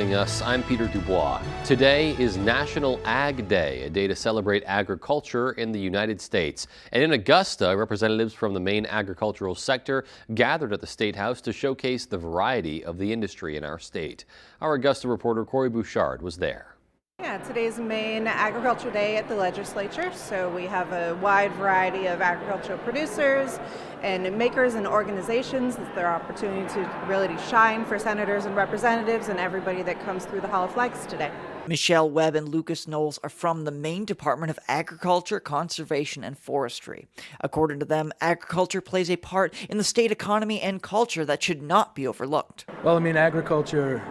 joining us. I'm Peter Dubois. Today is National Ag Day, a day to celebrate agriculture in the United States. And in Augusta, representatives from the main agricultural sector gathered at the State House to showcase the variety of the industry in our state. Our Augusta reporter Corey Bouchard was there. Yeah, today's Maine Agriculture Day at the legislature, so we have a wide variety of agricultural producers and makers and organizations. It's their opportunity to really shine for senators and representatives and everybody that comes through the Hall of Flags today. Michelle Webb and Lucas Knowles are from the Maine Department of Agriculture, Conservation, and Forestry. According to them, agriculture plays a part in the state economy and culture that should not be overlooked. Well, agriculture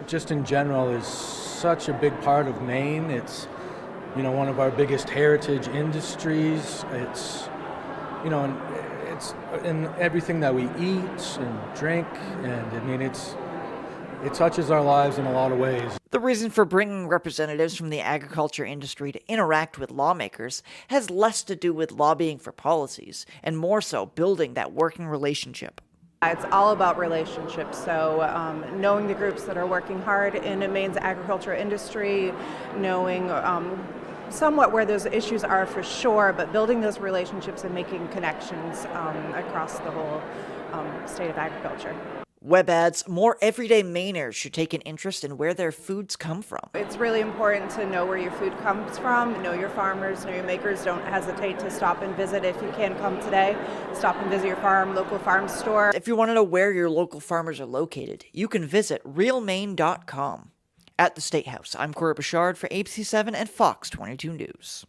just in general is such a big part of Maine. It's, one of our biggest heritage industries. It's, and it's in everything that we eat and drink, and it touches our lives in a lot of ways. The reason for bringing representatives from the agriculture industry to interact with lawmakers has less to do with lobbying for policies and more so building that working relationship. It's all about relationships, so knowing the groups that are working hard in Maine's agriculture industry, knowing somewhat where those issues are for sure, but building those relationships and making connections across the whole state of agriculture. Webb adds, more everyday Mainers should take an interest in where their foods come from. It's really important to know where your food comes from, know your farmers, know your makers. Don't hesitate to stop and visit if you can come today. Stop and visit your local farm store. If you want to know where your local farmers are located, you can visit realmaine.com. At the State House, I'm Corey Bouchard for ABC7 and Fox 22 News.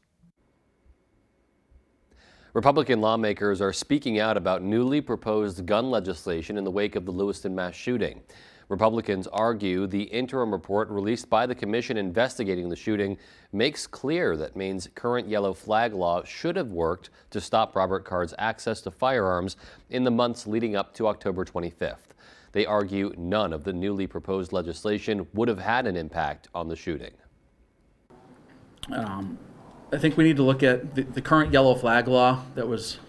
Republican lawmakers are speaking out about newly proposed gun legislation in the wake of the Lewiston mass shooting. Republicans argue the interim report released by the commission investigating the shooting makes clear that Maine's current yellow flag law should have worked to stop Robert Card's access to firearms in the months leading up to October 25th. They argue none of the newly proposed legislation would have had an impact on the shooting. I think we need to look at the current yellow flag law that was,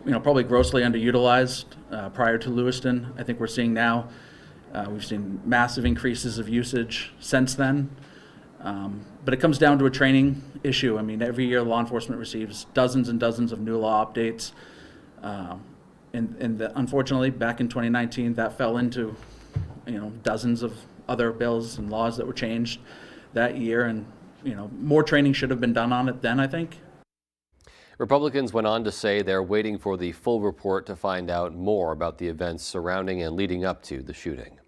probably grossly underutilized prior to Lewiston. I think we're seeing now, we've seen massive increases of usage since then. But it comes down to a training issue. Every year law enforcement receives dozens and dozens of new law updates. Unfortunately, back in 2019, that fell into, dozens of other bills and laws that were changed that year. And more training should have been done on it then, I think. Republicans went on to say they're waiting for the full report to find out more about the events surrounding and leading up to the shooting.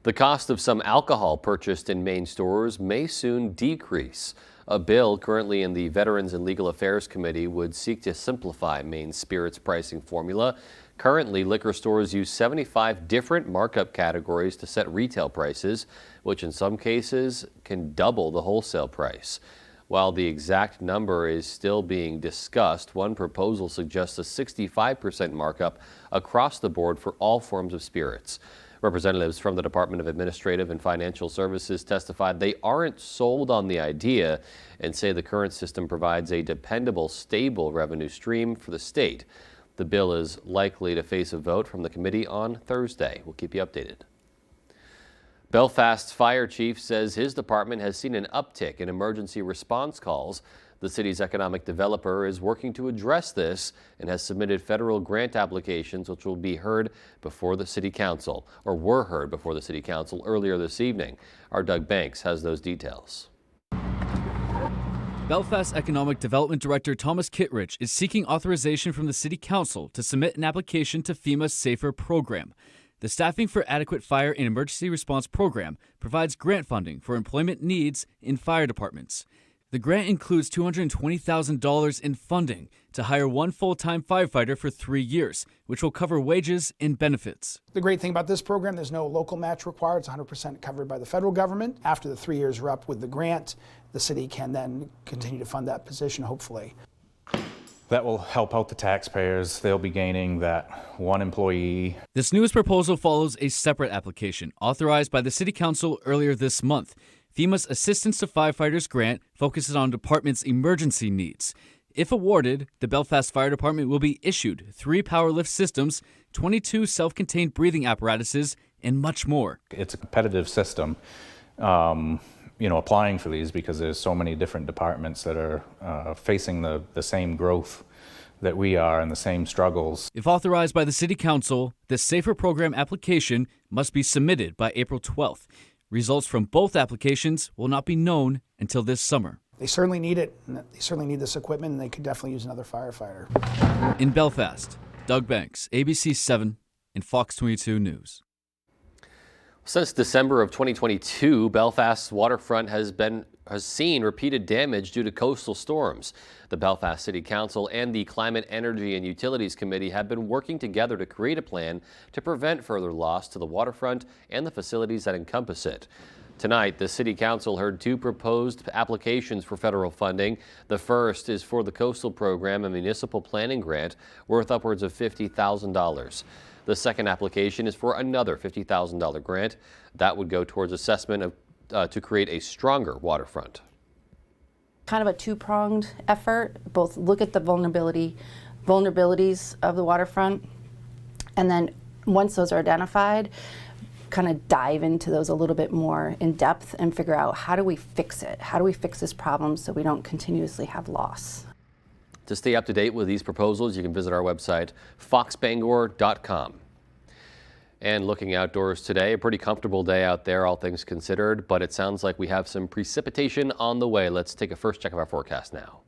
The cost of some alcohol purchased in Maine stores may soon decrease. A bill currently in the Veterans and Legal Affairs Committee would seek to simplify Maine's spirits pricing formula. Currently, liquor stores use 75 different markup categories to set retail prices, which in some cases can double the wholesale price. While the exact number is still being discussed, one proposal suggests a 65% markup across the board for all forms of spirits. Representatives from the Department of Administrative and Financial Services testified they aren't sold on the idea and say the current system provides a dependable, stable revenue stream for the state. The bill is likely to face a vote from the committee on Thursday. We'll keep you updated. Belfast's fire chief says his department has seen an uptick in emergency response calls. The city's economic developer is working to address this and has submitted federal grant applications which will be heard before the city council, or were heard before the city council earlier this evening. Our Doug Banks has those details. Belfast Economic Development Director Thomas Kittredge is seeking authorization from the City Council to submit an application to FEMA's SAFER program. The Staffing for Adequate Fire and Emergency Response program provides grant funding for employment needs in fire departments. The grant includes $220,000 in funding to hire one full-time firefighter for 3 years, which will cover wages and benefits. The great thing about this program, there's no local match required. It's 100% covered by the federal government. After the 3 years are up with the grant, the city can then continue to fund that position, hopefully. That will help out the taxpayers. They'll be gaining that one employee. This newest proposal follows a separate application authorized by the City Council earlier this month. FEMA's Assistance to Firefighters grant focuses on department's emergency needs. If awarded, the Belfast Fire Department will be issued 3 power lift systems, 22 self-contained breathing apparatuses, and much more. It's a competitive system, applying for these because there's so many different departments that are facing the same growth that we are and the same struggles. If authorized by the City Council, the Safer Program application must be submitted by April 12th. Results from both applications will not be known until this summer. They certainly need it. They certainly need this equipment, and they could definitely use another firefighter. In Belfast, Doug Banks, ABC 7 and Fox 22 News. Since December of 2022, Belfast's waterfront has seen repeated damage due to coastal storms. The Belfast City Council and the Climate, Energy and Utilities Committee have been working together to create a plan to prevent further loss to the waterfront and the facilities that encompass it. Tonight, the City Council heard two proposed applications for federal funding. The first is for the Coastal Program, a municipal planning grant worth upwards of $50,000. The second application is for another $50,000 grant that would go towards assessment of to create a stronger waterfront. Kind of a two-pronged effort, both look at the vulnerabilities of the waterfront, and then once those are identified, kind of dive into those a little bit more in depth and figure out, how do we fix it? How do we fix this problem so we don't continuously have loss? To stay up to date with these proposals, you can visit our website, foxbangor.com. And looking outdoors today, a pretty comfortable day out there, all things considered, but it sounds like we have some precipitation on the way. Let's take a first check of our forecast now.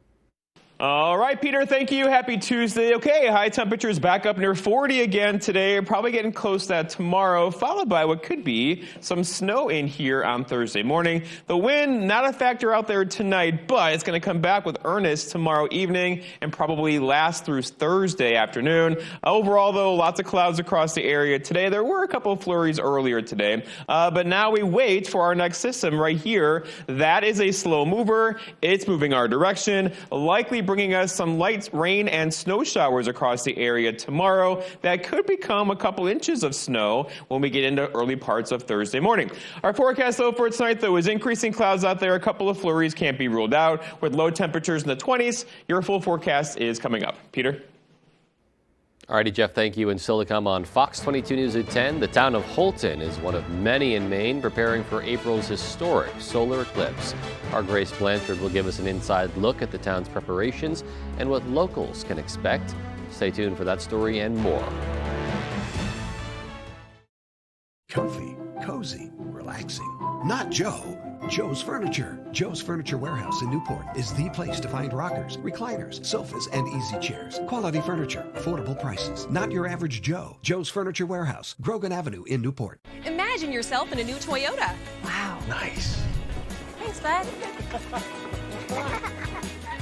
All right, Peter, thank you. Happy Tuesday. Okay, high temperatures back up near 40 again today. Probably getting close to that tomorrow, followed by what could be some snow in here on Thursday morning. The wind, not a factor out there tonight, but it's going to come back with earnest tomorrow evening and probably last through Thursday afternoon. Overall, though, lots of clouds across the area today. There were a couple of flurries earlier today, but now we wait for our next system right here. That is a slow mover. It's moving our direction, likely bringing us some light rain and snow showers across the area tomorrow that could become a couple inches of snow when we get into early parts of Thursday morning. Our forecast, though, for tonight, though, is increasing clouds out there. A couple of flurries can't be ruled out with low temperatures in the 20s. Your full forecast is coming up. Peter? Alrighty, Jeff, thank you. And still to come on Fox 22 News at 10, the town of Holton is one of many in Maine preparing for April's historic solar eclipse. Our Grace Blanchard will give us an inside look at the town's preparations and what locals can expect. Stay tuned for that story and more. Comfy, cozy, relaxing. Not Joe. Joe's Furniture. Joe's Furniture Warehouse in Newport is the place to find rockers, recliners, sofas, and easy chairs. Quality furniture, affordable prices. Not your average Joe. Joe's Furniture Warehouse, Grogan Avenue in Newport. Imagine yourself in a new Toyota. Wow. Nice. Thanks, bud.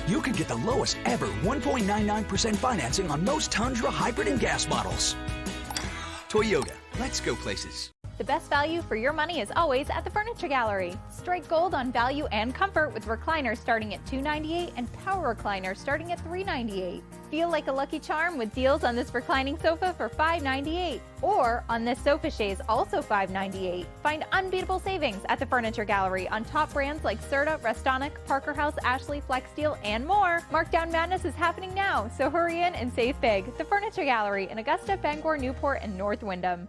You could get the lowest ever 1.99% financing on most Tundra hybrid and gas models. Toyota, let's go places. The best value for your money is always at the Furniture Gallery. Strike gold on value and comfort with recliners starting at $298 and power recliners starting at $398. Feel like a lucky charm with deals on this reclining sofa for $598 or on this sofa chaise, also $598. Find unbeatable savings at the Furniture Gallery on top brands like Serta, Restonic, Parker House, Ashley, Flexsteel, and more. Markdown madness is happening now, so hurry in and save big. The Furniture Gallery in Augusta, Bangor, Newport, and North Windham.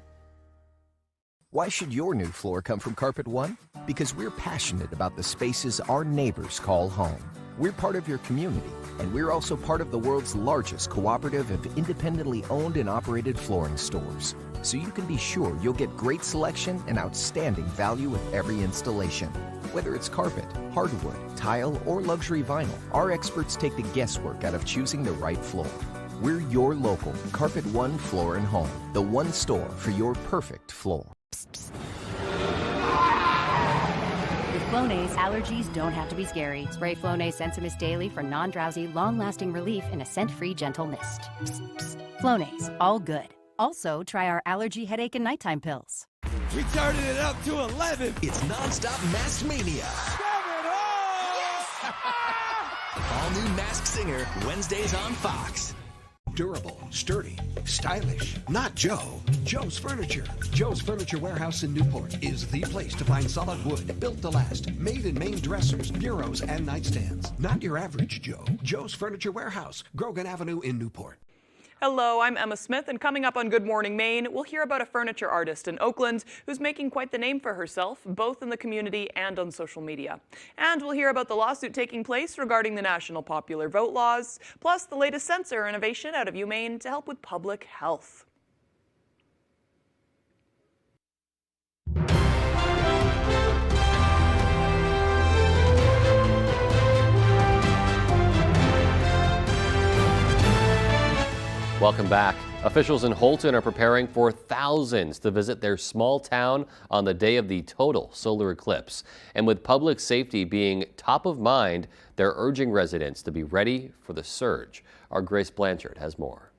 Why should your new floor come from Carpet One? Because we're passionate about the spaces our neighbors call home. We're part of your community, and we're also part of the world's largest cooperative of independently owned and operated flooring stores. So you can be sure you'll get great selection and outstanding value with every installation. Whether it's carpet, hardwood, tile, or luxury vinyl, our experts take the guesswork out of choosing the right floor. We're your local Carpet One Floor and Home, the one store for your perfect floor. With Flonase, allergies don't have to be scary. Spray Flonase Sensimus daily for non-drowsy, long-lasting relief in a scent-free gentle mist. Flonase, all good. Also, try our allergy headache and nighttime pills. We turning it up to 11. It's nonstop Masked Mania. All new Masked Singer, Wednesdays on Fox. Durable, sturdy, stylish. Not Joe. Joe's Furniture. Joe's Furniture Warehouse in Newport is the place to find solid wood, built to last, made in Maine dressers, bureaus, and nightstands. Not your average Joe. Joe's Furniture Warehouse, Grogan Avenue in Newport. Hello, I'm Emma Smith, and coming up on Good Morning Maine, we'll hear about a furniture artist in Oakland who's making quite the name for herself, both in the community and on social media. And we'll hear about the lawsuit taking place regarding the national popular vote laws, plus the latest sensor innovation out of UMaine to help with public health. Welcome back. Officials in Houlton are preparing for thousands to visit their small town on the day of the total solar eclipse. And with public safety being top of mind, they're urging residents to be ready for the surge. Our Grace Blanchard has more.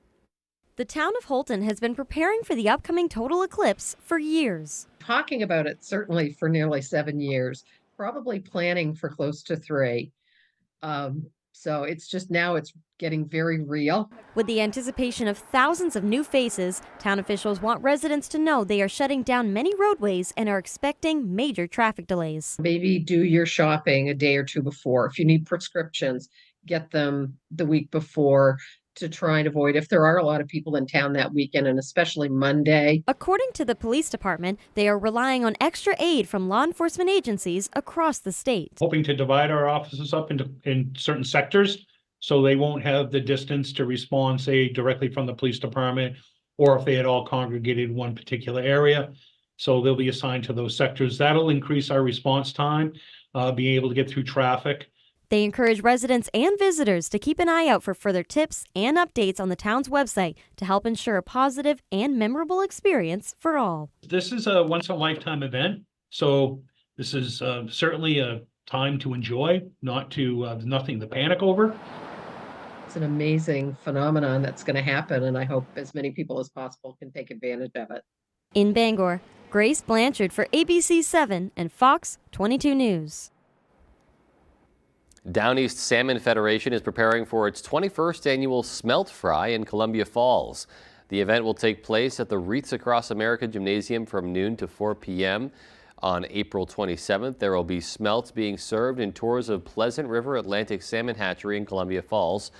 The town of Houlton has been preparing for the upcoming total eclipse for years. Talking about it certainly for nearly 7 years, probably planning for close to 3. So it's just now it's getting very real. With the anticipation of thousands of new faces, town officials want residents to know they are shutting down many roadways and are expecting major traffic delays. Maybe do your shopping a day or two before. If you need prescriptions, get them the week before to try and avoid if there are a lot of people in town that weekend, and especially Monday. According to the police department, they are relying on extra aid from law enforcement agencies across the state. Hoping to divide our offices up in certain sectors so they won't have the distance to respond, say, directly from the police department, or if they had all congregated in one particular area. So they'll be assigned to those sectors. That'll increase our response time, being able to get through traffic. They encourage residents and visitors to keep an eye out for further tips and updates on the town's website to help ensure a positive and memorable experience for all. This is a once-in-a-lifetime event, so this is certainly a time to enjoy, nothing to panic over. It's an amazing phenomenon that's going to happen, and I hope as many people as possible can take advantage of it. In Bangor, Grace Blanchard for ABC 7 and Fox 22 News. Down East Salmon Federation is preparing for its 21st annual Smelt Fry in Columbia Falls. The event will take place at the Wreaths Across America Gymnasium from noon to 4 p.m. On April 27th, there will be smelts being served in tours of Pleasant River Atlantic Salmon Hatchery in Columbia Falls.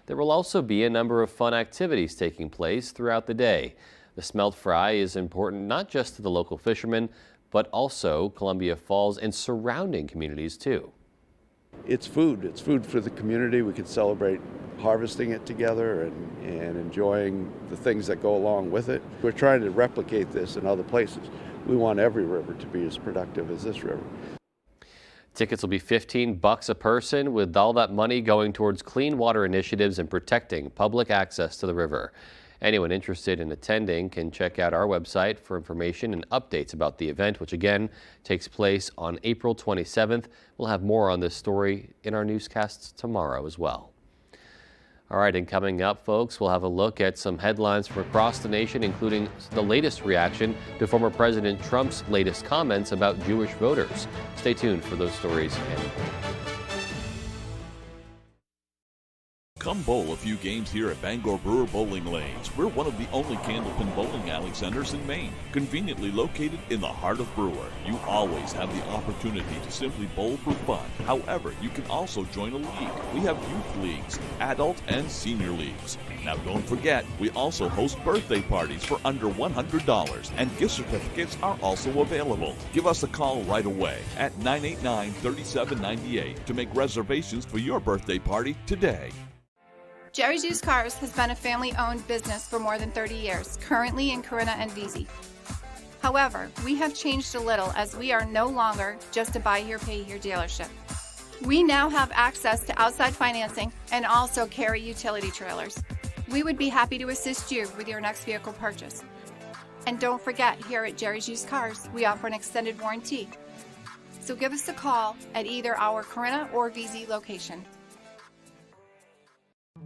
There will also be a number of fun activities taking place throughout the day. The Smelt Fry is important not just to the local fishermen, but also Columbia Falls and surrounding communities too. It's food. It's food for the community. We can celebrate harvesting it together and enjoying the things that go along with it. We're trying to replicate this in other places. We want every river to be as productive as this river. Tickets will be $15 a person, with all that money going towards clean water initiatives and protecting public access to the river. Anyone interested in attending can check out our website for information and updates about the event, which again takes place on April 27th. We'll have more on this story in our newscasts tomorrow as well. All right, and coming up, folks, we'll have a look at some headlines from across the nation, including the latest reaction to former President Trump's latest comments about Jewish voters. Stay tuned for those stories and more. Come bowl a few games here at Bangor Brewer Bowling Lanes. We're one of the only candlepin bowling alley centers in Maine, conveniently located in the heart of Brewer. You always have the opportunity to simply bowl for fun. However, you can also join a league. We have youth leagues, adult and senior leagues. Now don't forget, we also host birthday parties for under $100, and gift certificates are also available. Give us a call right away at 989-3798 to make reservations for your birthday party today. Jerry's Used Cars has been a family-owned business for more than 30 years, currently in Corinna and Vesey. However, we have changed a little as we are no longer just a buy here, pay here dealership. We now have access to outside financing and also carry utility trailers. We would be happy to assist you with your next vehicle purchase. And don't forget, here at Jerry's Used Cars, we offer an extended warranty. So give us a call at either our Corinna or Vesey location.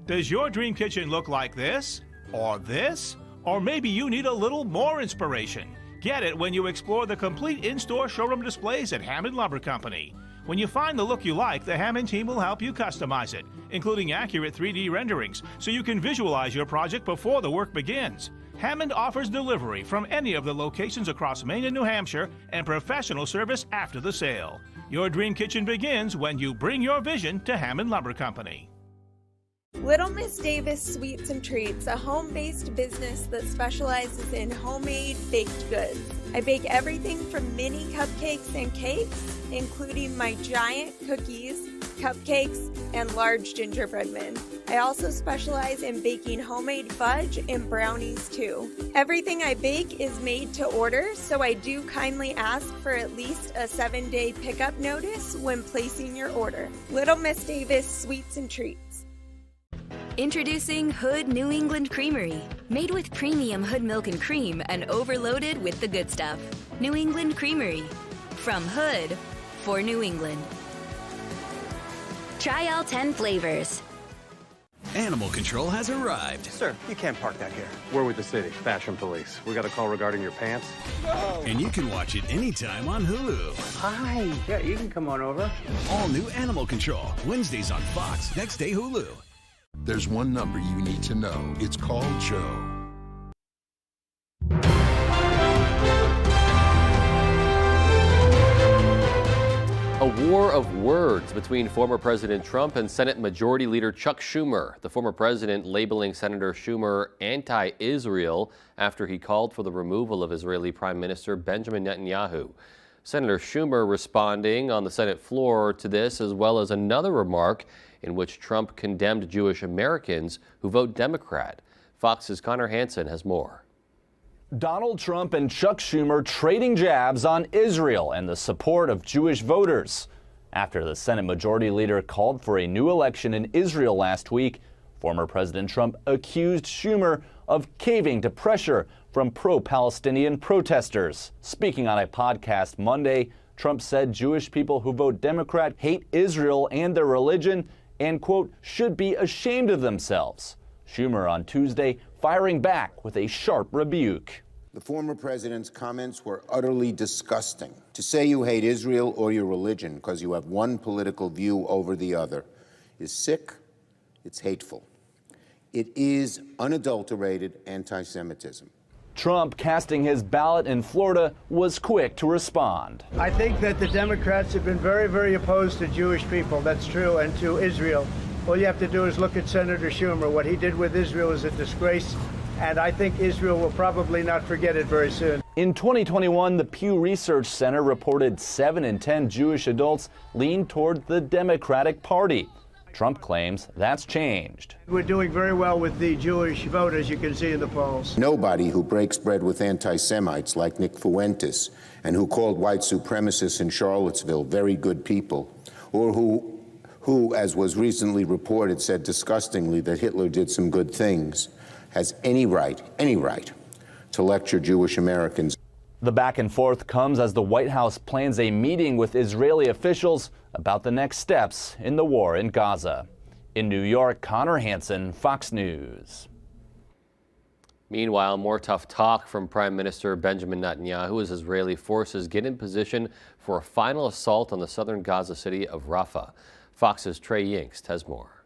Does your dream kitchen look like this? Or this? Or maybe you need a little more inspiration? Get it when you explore the complete in-store showroom displays at Hammond Lumber Company. When you find the look you like, the Hammond team will help you customize it, including accurate 3D renderings, so you can visualize your project before the work begins. Hammond offers delivery from any of the locations across Maine and New Hampshire and professional service after the sale. Your dream kitchen begins when you bring your vision to Hammond Lumber Company. Little Miss Davis Sweets and Treats, a home-based business that specializes in homemade baked goods. I bake everything from mini cupcakes and cakes, including my giant cookies, cupcakes, and large gingerbread men. I also specialize in baking homemade fudge and brownies too. Everything I bake is made to order, so I do kindly ask for at least a 7-day pickup notice when placing your order. Little Miss Davis Sweets and Treats. Introducing Hood New England Creamery. Made with premium Hood milk and cream and overloaded with the good stuff. New England Creamery. From Hood for New England. Try all 10 flavors. Animal Control has arrived. Sir, you can't park that here. We're with the city, Fashion Police. We got a call regarding your pants. No. And you can watch it anytime on Hulu. Hi. Yeah, you can come on over. All new Animal Control, Wednesdays on Fox, next day Hulu. There's one number you need to know. It's called Joe. A war of words between former President Trump and Senate Majority Leader Chuck Schumer. The former president labeling Senator Schumer anti-Israel after he called for the removal of Israeli Prime Minister Benjamin Netanyahu. Senator Schumer responding on the Senate floor to this, as well as another remark in which Trump condemned Jewish Americans who vote Democrat. Fox's Connor Hansen has more. Donald Trump and Chuck Schumer trading jabs on Israel and the support of Jewish voters. After the Senate Majority Leader called for a new election in Israel last week, former President Trump accused Schumer of caving to pressure from pro-Palestinian protesters. Speaking on a podcast Monday, Trump said Jewish people who vote Democrat hate Israel and their religion and, quote, should be ashamed of themselves. Schumer on Tuesday firing back with a sharp rebuke. The former president's comments were utterly disgusting. To say you hate Israel or your religion because you have one political view over the other is sick, it's hateful. It is unadulterated anti-Semitism. Trump, casting his ballot in Florida, was quick to respond. I think that the Democrats have been very, very opposed to Jewish people. That's true, and to Israel. All you have to do is look at Senator Schumer. What he did with Israel is a disgrace, and I think Israel will probably not forget it very soon. In 2021, the Pew Research Center reported 7 in 10 Jewish adults lean toward the Democratic Party. Trump claims that's changed. We're doing very well with the Jewish vote, as you can see in the polls. Nobody who breaks bread with anti-Semites like Nick Fuentes and who called white supremacists in Charlottesville very good people, or who, as was recently reported, said disgustingly that Hitler did some good things, has any right to lecture Jewish Americans. The back and forth comes as the White House plans a meeting with Israeli officials about the next steps in the war in Gaza. In New York, Connor Hansen, Fox News. Meanwhile, more tough talk from Prime Minister Benjamin Netanyahu as Israeli forces get in position for a final assault on the southern Gaza city of Rafah. Fox's Trey Yingst has more.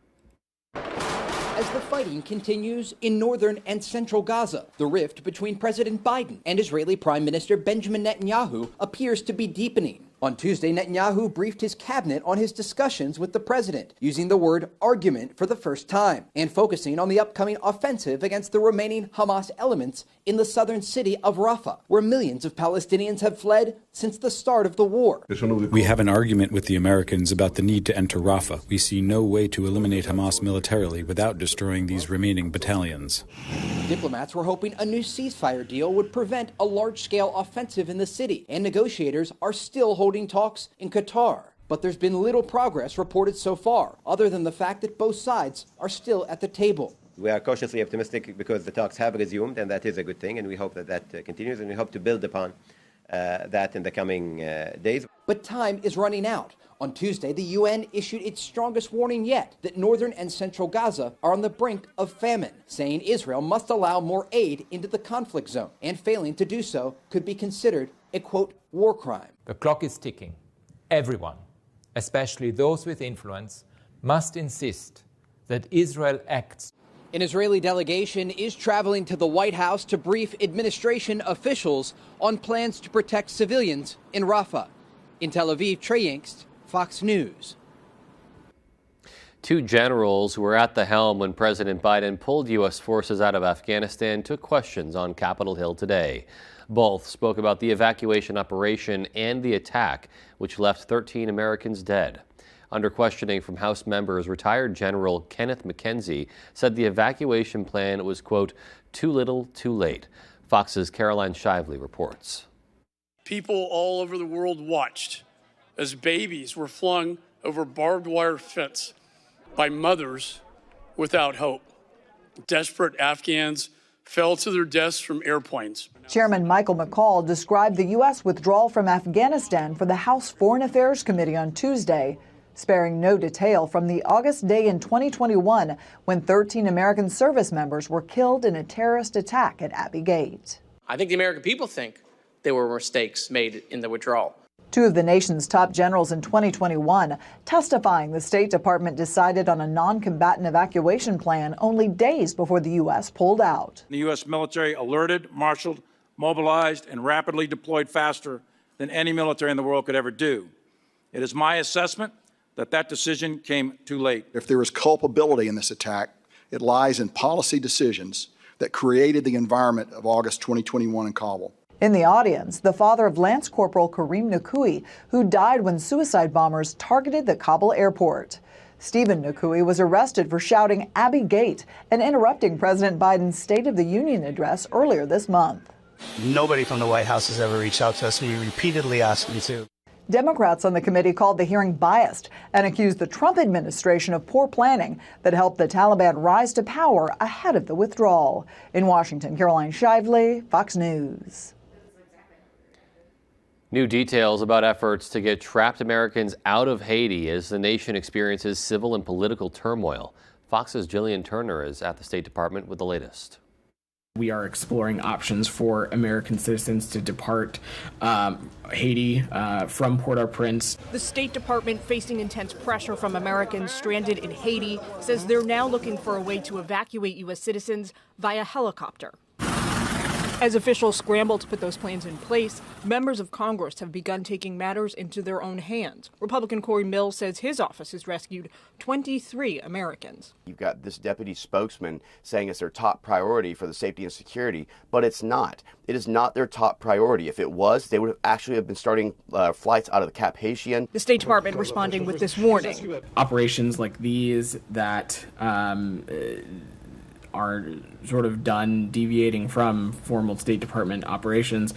As the fighting continues in northern and central Gaza, the rift between President Biden and Israeli Prime Minister Benjamin Netanyahu appears to be deepening. On Tuesday, Netanyahu briefed his cabinet on his discussions with the president, using the word argument for the first time, and focusing on the upcoming offensive against the remaining Hamas elements in the southern city of Rafah, where millions of Palestinians have fled since the start of the war. We have an argument with the Americans about the need to enter Rafah. We see no way to eliminate Hamas militarily without destroying these remaining battalions. Diplomats were hoping a new ceasefire deal would prevent a large-scale offensive in the city, and negotiators are still holding talks in Qatar. But there's been little progress reported so far, other than the fact that both sides are still at the table. We are cautiously optimistic because the talks have resumed, and that is a good thing, and we hope that that continues, and we hope to build upon that in the coming days. But time is running out. On Tuesday, the UN issued its strongest warning yet that northern and central Gaza are on the brink of famine, saying Israel must allow more aid into the conflict zone, and failing to do so could be considered a, quote, war crime. The clock is ticking. Everyone, especially those with influence, must insist that Israel acts. An Israeli delegation is traveling to the White House to brief administration officials on plans to protect civilians in Rafah. In Tel Aviv, Trey Yingst, Fox News. Two generals who were at the helm when President Biden pulled U.S. forces out of Afghanistan took questions on Capitol Hill today. Both spoke about the evacuation operation and the attack, which left 13 Americans dead. Under questioning from House members, retired General Kenneth McKenzie said the evacuation plan was, quote, too little, too late. Fox's Caroline Shively reports. People all over the world watched as babies were flung over barbed wire fence by mothers without hope. Desperate Afghans fell to their deaths from airplanes. Chairman Michael McCall described the U.S. withdrawal from Afghanistan for the House Foreign Affairs Committee on Tuesday, sparing no detail from the August day in 2021 when 13 American service members were killed in a terrorist attack at Abbey Gate. I think the American people think there were mistakes made in the withdrawal. Two of the nation's top generals in 2021 testifying the State Department decided on a non-combatant evacuation plan only days before the U.S. pulled out. The U.S. military alerted, marshaled, mobilized, and rapidly deployed faster than any military in the world could ever do. It is my assessment that that decision came too late. If there is culpability in this attack, it lies in policy decisions that created the environment of August 2021 in Kabul. In the audience, the father of Lance Corporal Kareem Nakui, who died when suicide bombers targeted the Kabul airport. Stephen Nakui was arrested for shouting Abbey Gate and interrupting President Biden's State of the Union address earlier this month. Nobody from the White House has ever reached out to us, and we repeatedly asked them to. Democrats on the committee called the hearing biased and accused the Trump administration of poor planning that helped the Taliban rise to power ahead of the withdrawal. In Washington, Caroline Shively, Fox News. New details about efforts to get trapped Americans out of Haiti as the nation experiences civil and political turmoil. Fox's Jillian Turner is at the State Department with the latest. We are exploring options for American citizens to depart Haiti from Port-au-Prince. The State Department, facing intense pressure from Americans stranded in Haiti, says they're now looking for a way to evacuate U.S. citizens via helicopter. As officials scramble to put those plans in place, members of Congress have begun taking matters into their own hands. Republican Corey Mills says his office has rescued 23 Americans. You've got this deputy spokesman saying it's their top priority for the safety and security, but it's not. It is not their top priority. If it was, they would have actually been starting flights out of the Cap Haitien. The State Department responding with this warning. Operations like these that are sort of done deviating from formal State Department operations,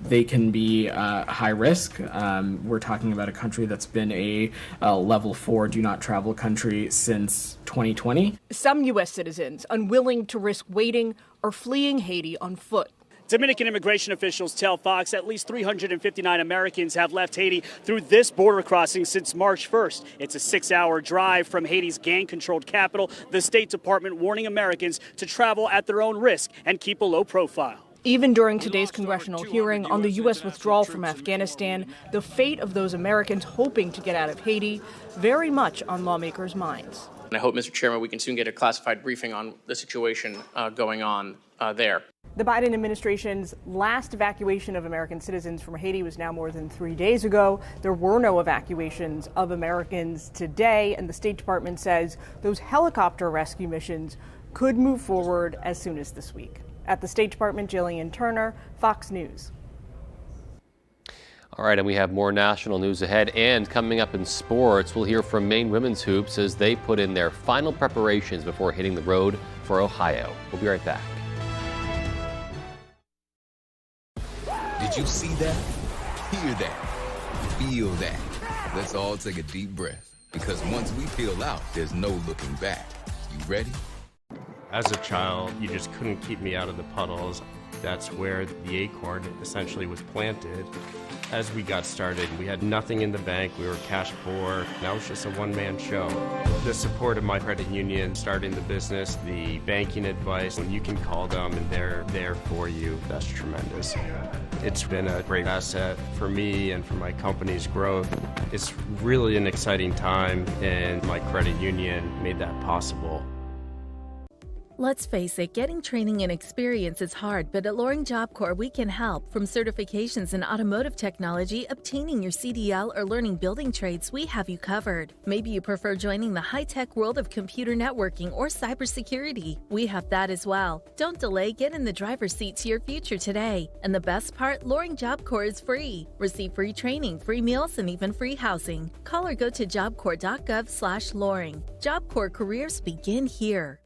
they can be high risk. We're talking about a country that's been a level 4 do not travel country since 2020. Some U.S. citizens unwilling to risk waiting are fleeing Haiti on foot. Dominican immigration officials tell Fox at least 359 Americans have left Haiti through this border crossing since March 1st. It's a 6-hour drive from Haiti's gang-controlled capital. The State Department warning Americans to travel at their own risk and keep a low profile. Even during today's congressional hearing on the U.S. withdrawal from Afghanistan, the fate of those Americans hoping to get out of Haiti very much on lawmakers' minds. And I hope, Mr. Chairman, we can soon get a classified briefing on the situation going on there. The Biden administration's last evacuation of American citizens from Haiti was now more than 3 days ago. There were no evacuations of Americans today, and the State Department says those helicopter rescue missions could move forward as soon as this week. At the State Department, Jillian Turner, Fox News. All right, and we have more national news ahead. And coming up in sports, we'll hear from Maine women's hoops as they put in their final preparations before hitting the road for Ohio. We'll be right back. Did you see that? Hear that? Feel that? Let's all take a deep breath, because once we peel out, there's no looking back. You ready? As a child, you just couldn't keep me out of the puddles. That's where the acorn essentially was planted. As we got started, we had nothing in the bank. We were cash poor. Now it's just a one-man show. The support of my credit union, starting the business, the banking advice, when you can call them and they're there for you, that's tremendous. It's been a great asset for me and for my company's growth. It's really an exciting time, and my credit union made that possible. Let's face it, getting training and experience is hard, but at Loring Job Corps, we can help. From certifications in automotive technology, obtaining your CDL, or learning building trades, we have you covered. Maybe you prefer joining the high-tech world of computer networking or cybersecurity. We have that as well. Don't delay, get in the driver's seat to your future today. And the best part, Loring Job Corps is free. Receive free training, free meals, and even free housing. Call or go to jobcorps.gov/Loring. Job Corps careers begin here.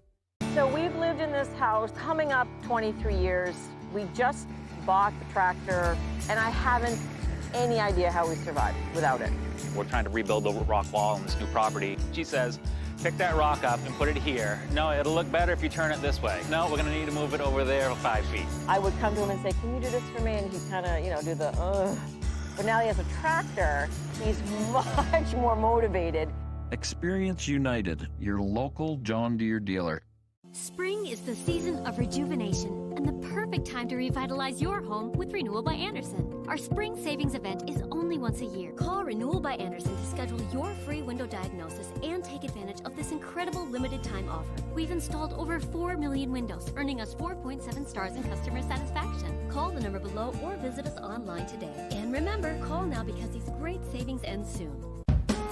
So we've lived in this house coming up 23 years. We just bought the tractor, and I haven't any idea how we survived without it. We're trying to rebuild the rock wall on this new property. She says, pick that rock up and put it here. No, it'll look better if you turn it this way. No, we're gonna need to move it over there 5 feet. I would come to him and say, can you do this for me? And he'd kind of, do the, ugh. But now he has a tractor. He's much more motivated. Experience United, your local John Deere dealer. Spring is the season of rejuvenation and the perfect time to revitalize your home with Renewal by Andersen. Our spring savings event is only once a year. Call Renewal by Andersen to schedule your free window diagnosis and take advantage of this incredible limited time offer. We've installed over 4 million windows, earning us 4.7 stars in customer satisfaction. Call the number below or visit us online today. And remember, call now because these great savings end soon.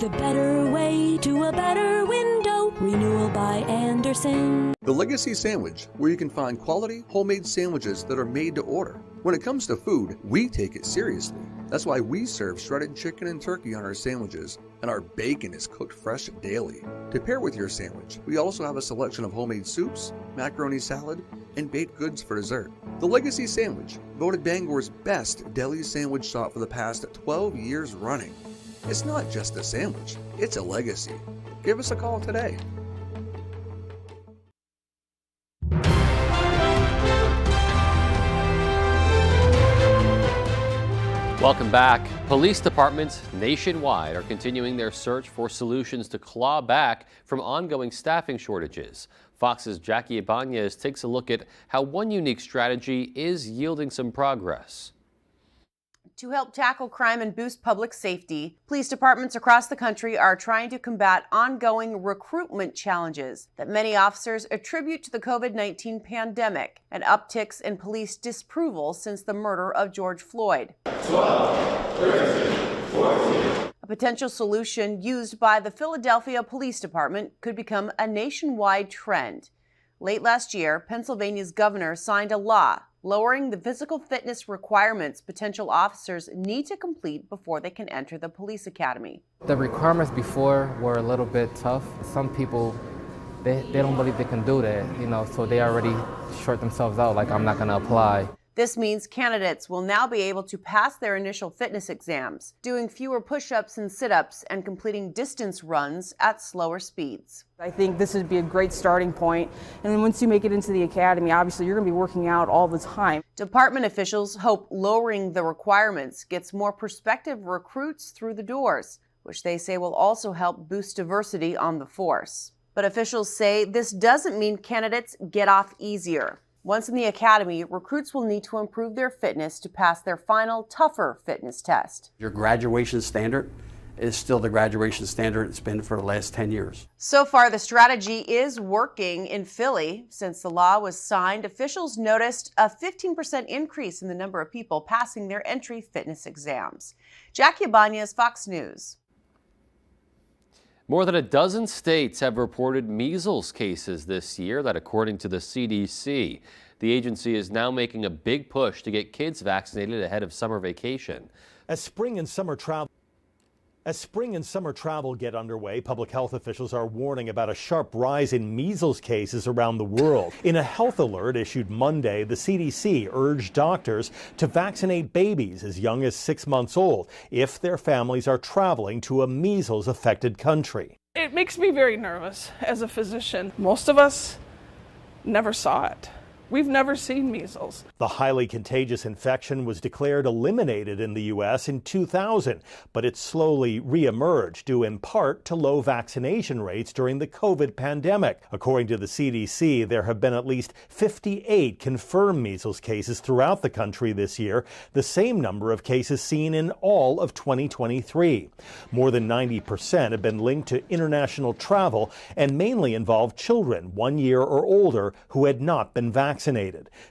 The better way to a better window. Renewal by Andersen. The Legacy Sandwich, where you can find quality homemade sandwiches that are made to order. When it comes to food, we take it seriously. That's why we serve shredded chicken and turkey on our sandwiches, and our bacon is cooked fresh daily. To pair with your sandwich, we also have a selection of homemade soups, macaroni salad, and baked goods for dessert. The Legacy Sandwich, voted Bangor's best deli sandwich shop for the past 12 years running. It's not just a sandwich, it's a legacy. Give us a call today. Welcome back. Police departments nationwide are continuing their search for solutions to claw back from ongoing staffing shortages. Fox's Jackie Ibanez takes a look at how one unique strategy is yielding some progress. To help tackle crime and boost public safety, police departments across the country are trying to combat ongoing recruitment challenges that many officers attribute to the COVID-19 pandemic and upticks in police disapproval since the murder of George Floyd. 12, 13, 14. A potential solution used by the Philadelphia Police Department could become a nationwide trend. Late last year, Pennsylvania's governor signed a law lowering the physical fitness requirements potential officers need to complete before they can enter the police academy. The requirements before were a little bit tough. Some people, they don't believe they can do that, so they already short themselves out, like I'm not going to apply. This means candidates will now be able to pass their initial fitness exams, doing fewer push-ups and sit-ups and completing distance runs at slower speeds. I think this would be a great starting point. And then once you make it into the academy, obviously you're going to be working out all the time. Department officials hope lowering the requirements gets more prospective recruits through the doors, which they say will also help boost diversity on the force. But officials say this doesn't mean candidates get off easier. Once in the academy, recruits will need to improve their fitness to pass their final, tougher fitness test. Your graduation standard is still the graduation standard it's been for the last 10 years. So far, the strategy is working in Philly. Since the law was signed, officials noticed a 15% increase in the number of people passing their entry fitness exams. Jackie Ibanez, Fox News. More than a dozen states have reported measles cases this year, that according to the CDC. The agency is now making a big push to get kids vaccinated ahead of summer vacation. As spring and summer travel get underway, public health officials are warning about a sharp rise in measles cases around the world. In a health alert issued Monday, the CDC urged doctors to vaccinate babies as young as 6 months old if their families are traveling to a measles-affected country. It makes me very nervous as a physician. Most of us never saw it. We've never seen measles. The highly contagious infection was declared eliminated in the U.S. in 2000, but it slowly reemerged due in part to low vaccination rates during the COVID pandemic. According to the CDC, there have been at least 58 confirmed measles cases throughout the country this year, the same number of cases seen in all of 2023. More than 90% have been linked to international travel and mainly involved children 1 year or older who had not been vaccinated.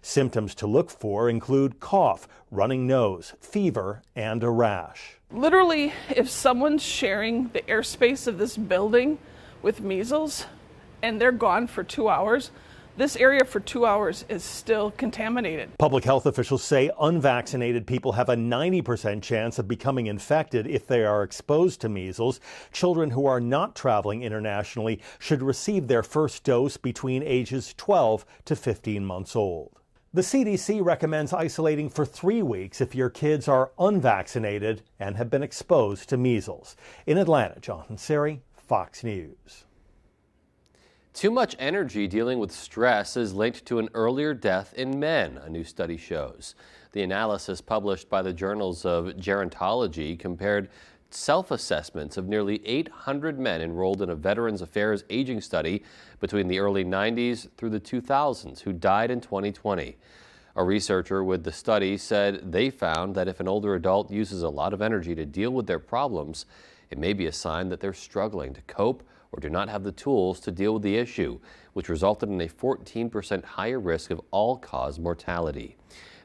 Symptoms to look for include cough, running nose, fever, and a rash. Literally, if someone's sharing the airspace of this building with measles and they're gone for 2 hours, this area for 2 hours is still contaminated. Public health officials say unvaccinated people have a 90% chance of becoming infected if they are exposed to measles. Children who are not traveling internationally should receive their first dose between ages 12 to 15 months old. The CDC recommends isolating for 3 weeks if your kids are unvaccinated and have been exposed to measles. In Atlanta, Jonathan Seri, Fox News. Too much energy dealing with stress is linked to an earlier death in men, a new study shows. The analysis published by the journals of Gerontology compared self-assessments of nearly 800 men enrolled in a Veterans Affairs aging study between the early 90s through the 2000s who died in 2020. A researcher with the study said they found that if an older adult uses a lot of energy to deal with their problems, it may be a sign that they're struggling to cope or do not have the tools to deal with the issue, which resulted in a 14% higher risk of all-cause mortality.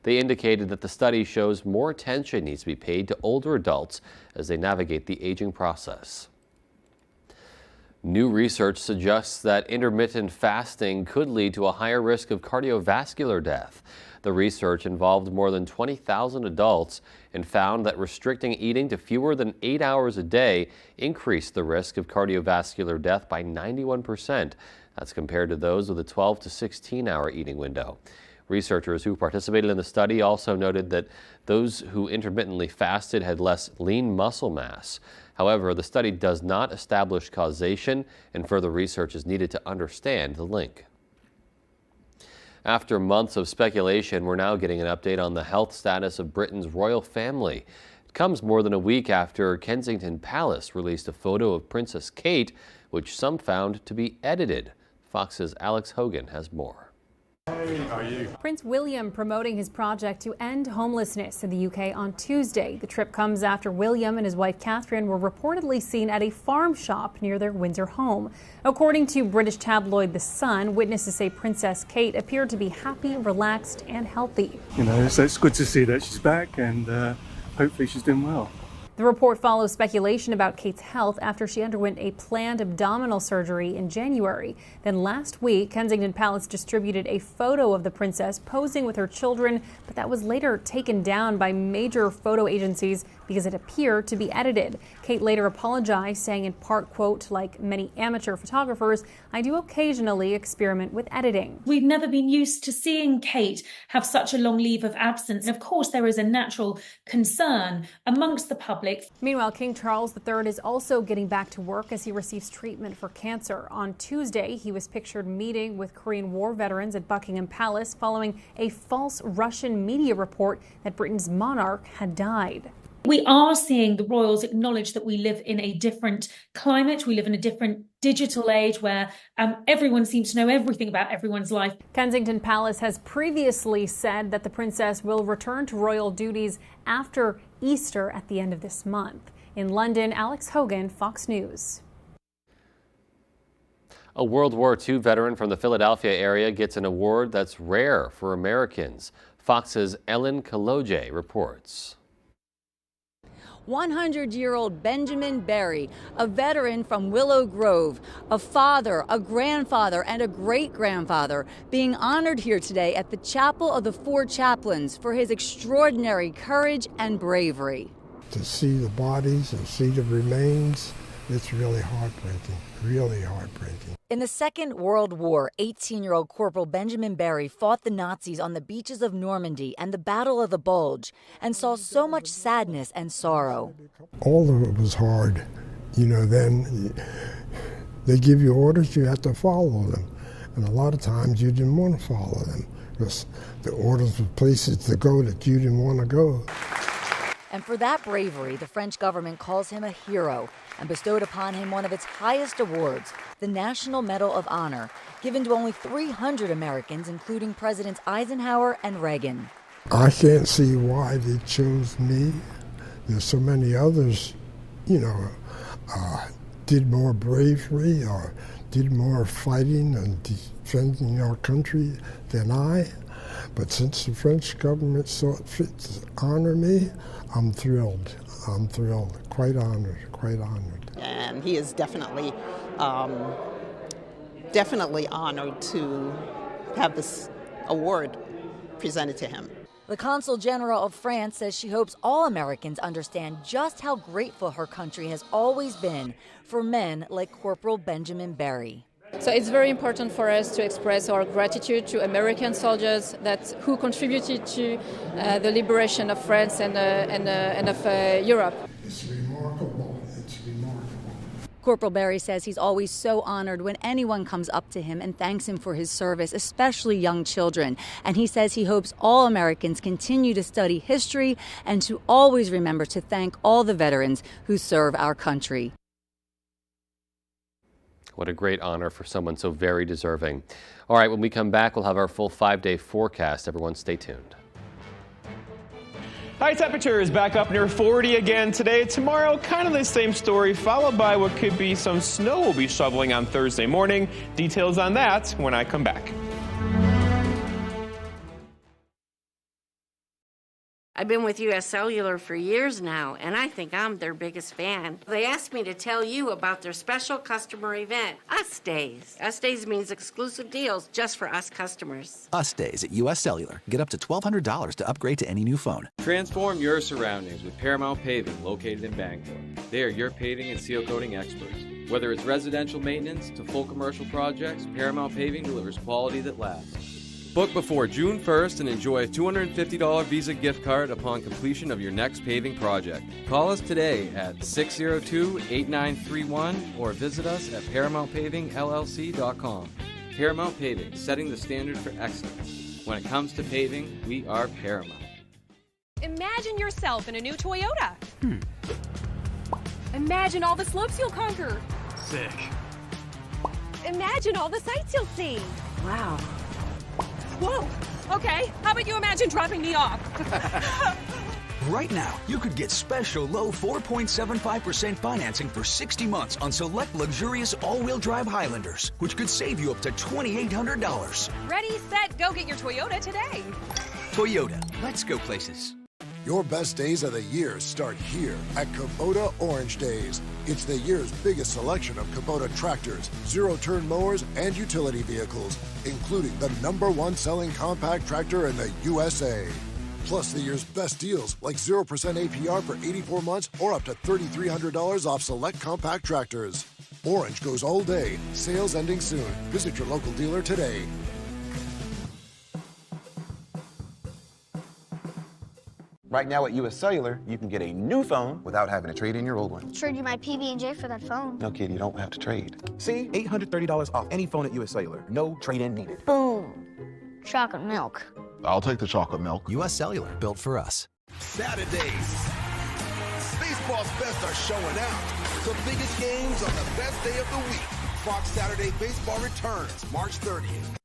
They indicated that the study shows more attention needs to be paid to older adults as they navigate the aging process. New research suggests that intermittent fasting could lead to a higher risk of cardiovascular death. The research involved more than 20,000 adults and found that restricting eating to fewer than 8 hours a day increased the risk of cardiovascular death by 91%. That's compared to those with a 12 to 16-hour eating window. Researchers who participated in the study also noted that those who intermittently fasted had less lean muscle mass. However, the study does not establish causation, and further research is needed to understand the link. After months of speculation, we're now getting an update on the health status of Britain's royal family. It comes more than a week after Kensington Palace released a photo of Princess Kate, which some found to be edited. Fox's Alex Hogan has more. Hey, how are you? Prince William promoting his project to end homelessness in the UK on Tuesday. The trip comes after William and his wife Catherine were reportedly seen at a farm shop near their Windsor home. According to British tabloid The Sun, witnesses say Princess Kate appeared to be happy, relaxed and healthy. You know, so it's good to see that she's back and hopefully she's doing well. The report follows speculation about Kate's health after she underwent a planned abdominal surgery in January. Then last week, Kensington Palace distributed a photo of the princess posing with her children, but that was later taken down by major photo agencies because it appeared to be edited. Kate later apologized, saying in part, quote, "Like many amateur photographers, I do occasionally experiment with editing." We've never been used to seeing Kate have such a long leave of absence. And of course, there is a natural concern amongst the public. Meanwhile, King Charles III is also getting back to work as he receives treatment for cancer. On Tuesday, he was pictured meeting with Korean War veterans at Buckingham Palace following a false Russian media report that Britain's monarch had died. We are seeing the royals acknowledge that we live in a different climate. We live in a different digital age where everyone seems to know everything about everyone's life. Kensington Palace has previously said that the princess will return to royal duties after Easter at the end of this month. In London, Alex Hogan, Fox News. A World War II veteran from the Philadelphia area gets an award that's rare for Americans. Fox's Ellen Kaloje reports. 100-year-old Benjamin Berry, a veteran from Willow Grove, a father, a grandfather, and a great-grandfather, being honored here today at the Chapel of the Four Chaplains for his extraordinary courage and bravery. To see the bodies and see the remains, it's really heartbreaking, really heartbreaking. In the Second World War, 18-year-old Corporal Benjamin Berry fought the Nazis on the beaches of Normandy and the Battle of the Bulge and saw so much sadness and sorrow. All of it was hard. You know, then they give you orders, you have to follow them. And a lot of times you didn't want to follow them. because the orders of places to go that you didn't want to go. And for that bravery, the French government calls him a hero and bestowed upon him one of its highest awards, the National Medal of Honor, given to only 300 Americans, including Presidents Eisenhower and Reagan. I can't see why they chose me. There's so many others, did more bravery or did more fighting and defending our country than I. But since the French government saw it fit to honor me, I'm thrilled. I'm thrilled. Quite honored. Quite honored. And he is definitely honored to have this award presented to him. The Consul General of France says she hopes all Americans understand just how grateful her country has always been for men like Corporal Benjamin Barry. So it's very important for us to express our gratitude to American soldiers who contributed to the liberation of France and of Europe. It's remarkable. It's remarkable. Corporal Barry says he's always so honored when anyone comes up to him and thanks him for his service, especially young children. And he says he hopes all Americans continue to study history and to always remember to thank all the veterans who serve our country. What a great honor for someone so very deserving. All right, when we come back, we'll have our full 5-day forecast. Everyone stay tuned. High temperatures back up near 40 again today. Tomorrow, kind of the same story, followed by what could be some snow we'll be shoveling on Thursday morning. Details on that when I come back. I've been with U.S. Cellular for years now, and I think I'm their biggest fan. They asked me to tell you about their special customer event, Us Days. Us Days means exclusive deals just for us customers. Us Days at U.S. Cellular. Get up to $1,200 to upgrade to any new phone. Transform your surroundings with Paramount Paving, located in Bangor. They are your paving and seal coating experts. Whether it's residential maintenance to full commercial projects, Paramount Paving delivers quality that lasts. Book before June 1st and enjoy a $250 Visa gift card upon completion of your next paving project. Call us today at 602-8931 or visit us at ParamountPavingLLC.com. Paramount Paving, setting the standard for excellence. When it comes to paving, we are Paramount. Imagine yourself in a new Toyota. Imagine all the slopes you'll conquer. Sick. Imagine all the sights you'll see. Wow. Whoa! Okay, how about you imagine dropping me off? Right now, you could get special low 4.75% financing for 60 months on select luxurious all-wheel drive Highlanders, which could save you up to $2,800. Ready, set, go get your Toyota today. Toyota, let's go places. Your best days of the year start here at Kubota Orange Days. It's the year's biggest selection of Kubota tractors, zero-turn mowers, and utility vehicles, including the #1 selling compact tractor in the USA. Plus the year's best deals, like 0% APR for 84 months or up to $3,300 off select compact tractors. Orange goes all day. Sales ending soon. Visit your local dealer today. Right now at U.S. Cellular, you can get a new phone without having to trade in your old one. Trade you my PB&J for that phone. No, kid, you don't have to trade. See? $830 off any phone at U.S. Cellular. No trade-in needed. Boom. Chocolate milk. I'll take the chocolate milk. U.S. Cellular, built for us. Saturdays. Baseball's best are showing out. The biggest games on the best day of the week. Fox Saturday Baseball returns March 30th.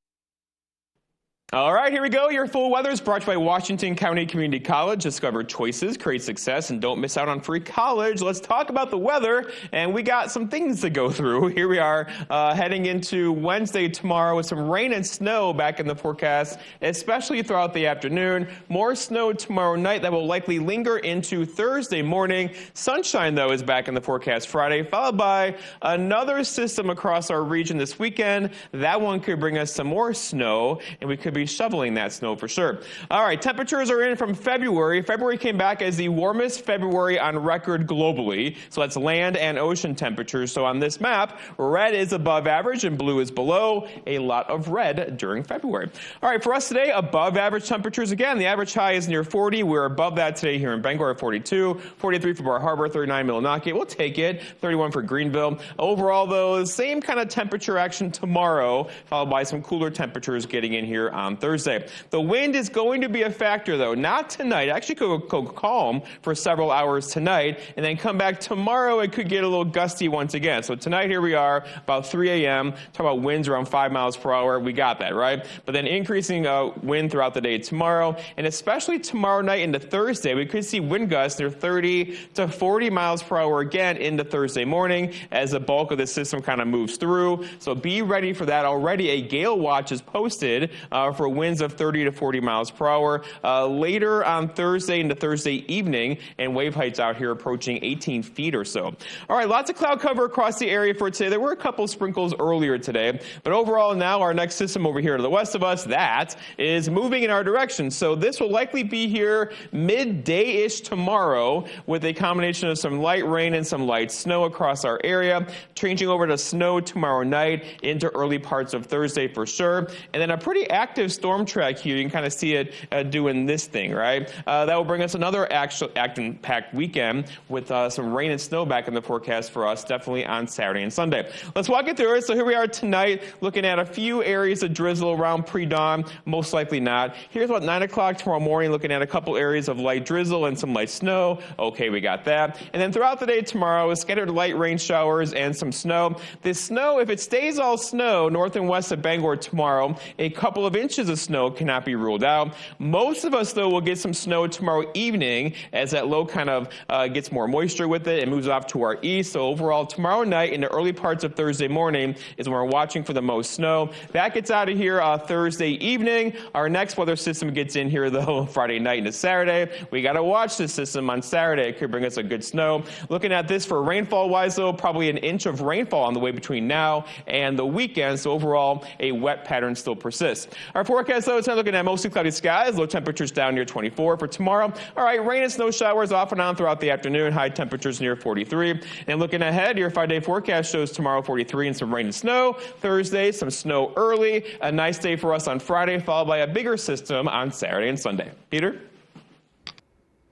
All right, here we go. Your full weather is brought to you by Washington County Community College. Discover choices, create success, and don't miss out on free college. Let's talk about the weather, and we got some things to go through. Here we are heading into Wednesday tomorrow with some rain and snow back in the forecast, especially throughout the afternoon. More snow tomorrow night that will likely linger into Thursday morning. Sunshine, though, is back in the forecast Friday, followed by another system across our region this weekend. That one could bring us some more snow, and we could be shoveling that snow for sure. All right, temperatures are in from February. February came back as the warmest February on record globally. So that's land and ocean temperatures. So on this map, red is above average and blue is below. A lot of red during February. All right, for us today, above average temperatures again. The average high is near 40. We're above that today here in Bangor at 42, 43 for Bar Harbor, 39 Millinocket. We'll take it. 31 for Greenville. Overall, though, same kind of temperature action tomorrow, followed by some cooler temperatures getting in here on on Thursday. The wind is going to be a factor, though. Not tonight. Actually could go calm for several hours tonight, and then come back tomorrow. It could get a little gusty once again. So tonight, here we are, about 3 a.m., talk about winds around 5 miles per hour. We got that, right? But then increasing wind throughout the day tomorrow, and especially tomorrow night into Thursday, we could see wind gusts near 30 to 40 miles per hour again into Thursday morning as the bulk of the system kind of moves through. So be ready for that. Already a gale watch is posted for winds of 30 to 40 miles per hour later on Thursday into Thursday evening, and wave heights out here approaching 18 feet or so. All right, lots of cloud cover across the area for today. There were a couple sprinkles earlier today, but overall now our next system over here to the west of us, that is moving in our direction. So this will likely be here midday-ish tomorrow with a combination of some light rain and some light snow across our area, changing over to snow tomorrow night into early parts of Thursday for sure. And then a pretty active storm track here. You can kind of see it doing this thing, right? That will bring us another action-packed weekend with some rain and snow back in the forecast for us, definitely on Saturday and Sunday. Let's walk it through it. So here we are tonight, looking at a few areas of drizzle around pre-dawn, most likely not. Here's about 9 o'clock tomorrow morning, looking at a couple areas of light drizzle and some light snow. Okay, we got that. And then throughout the day tomorrow, scattered light rain showers and some snow. This snow, if it stays all snow north and west of Bangor tomorrow, a couple of inches of snow cannot be ruled out. Most of us, though, will get some snow tomorrow evening as that low kind of gets more moisture with it and moves off to our east. So overall, tomorrow night into early parts of Thursday morning is when we're watching for the most snow. That gets out of here Thursday evening. Our next weather system gets in here, though, Friday night into Saturday. We got to watch this system on Saturday. It could bring us a good snow. Looking at this for rainfall-wise, though, probably an inch of rainfall on the way between now and the weekend. So overall, a wet pattern still persists. Our forecast, though, is looking at mostly cloudy skies. Low temperatures down near 24 for tomorrow. All right, rain and snow showers off and on throughout the afternoon. High temperatures near 43. And looking ahead, your 5-day forecast shows tomorrow 43 and some rain and snow. Thursday, some snow early. A nice day for us on Friday, followed by a bigger system on Saturday and Sunday. Peter?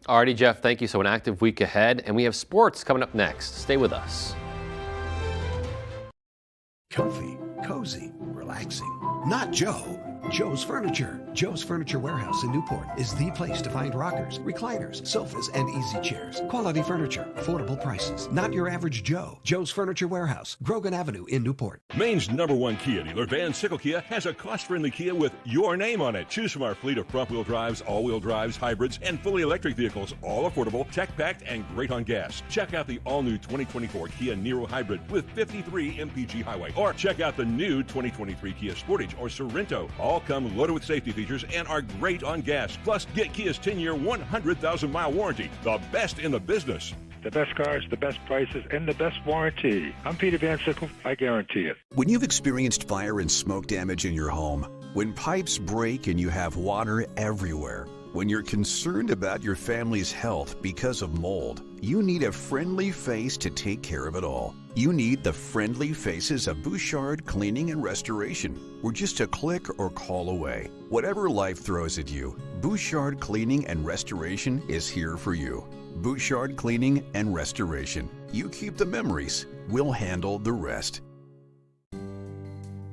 Alrighty, Jeff, thank you. So an active week ahead, and we have sports coming up next. Stay with us. Comfy, cozy, relaxing. Not Joe. Joe's Furniture. Joe's Furniture Warehouse in Newport is the place to find rockers, recliners, sofas, and easy chairs. Quality furniture, affordable prices. Not your average Joe. Joe's Furniture Warehouse, Grogan Avenue in Newport. Maine's #1 Kia dealer, Van Sickle Kia, has a cost-friendly Kia with your name on it. Choose from our fleet of front-wheel drives, all-wheel drives, hybrids, and fully electric vehicles, all affordable, tech-packed, and great on gas. Check out the all-new 2024 Kia Niro Hybrid with 53 mpg highway, or check out the new 2023 Kia Sportage or Sorrento. All come loaded with safety features and are great on gas. Plus, get Kia's 10-year, 100,000-mile warranty, the best in the business. The best cars, the best prices, and the best warranty. I'm Peter Van Sickle. I guarantee it. When you've experienced fire and smoke damage in your home, when pipes break and you have water everywhere, when you're concerned about your family's health because of mold, you need a friendly face to take care of it all. You need the friendly faces of Bouchard Cleaning and Restoration. We're just a click or call away. Whatever life throws at you, Bouchard Cleaning and Restoration is here for you. Bouchard Cleaning and Restoration. You keep the memories, we'll handle the rest.